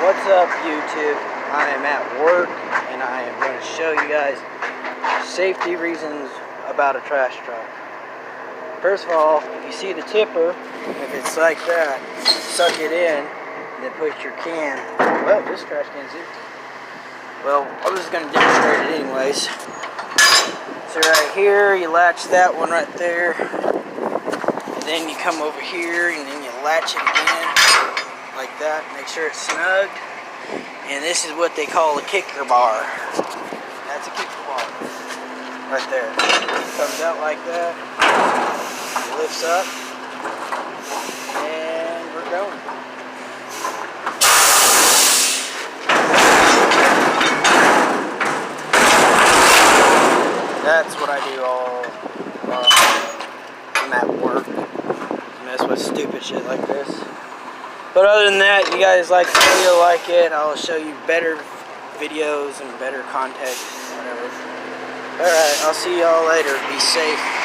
What's up, YouTube? I am at work and I am going to show you guys safety reasons about a trash truck. First of all, if you see the tipper, if it's like that, suck it in and then put your can. Well, this trash can's empty. Well, I was going to demonstrate it anyways. So right here, you latch that one right there, and then you come over here and then you latch it again like that. Make sure it's snug. And this is what they call a kicker bar. That's a kicker bar right there. It comes out like that. It lifts up, and we're going. That's what I do all I'm at work. Mess with stupid shit like this. But other than that, you guys like the video, like it. I'll show you better videos and better context, whatever. Alright, I'll see y'all later. Be safe.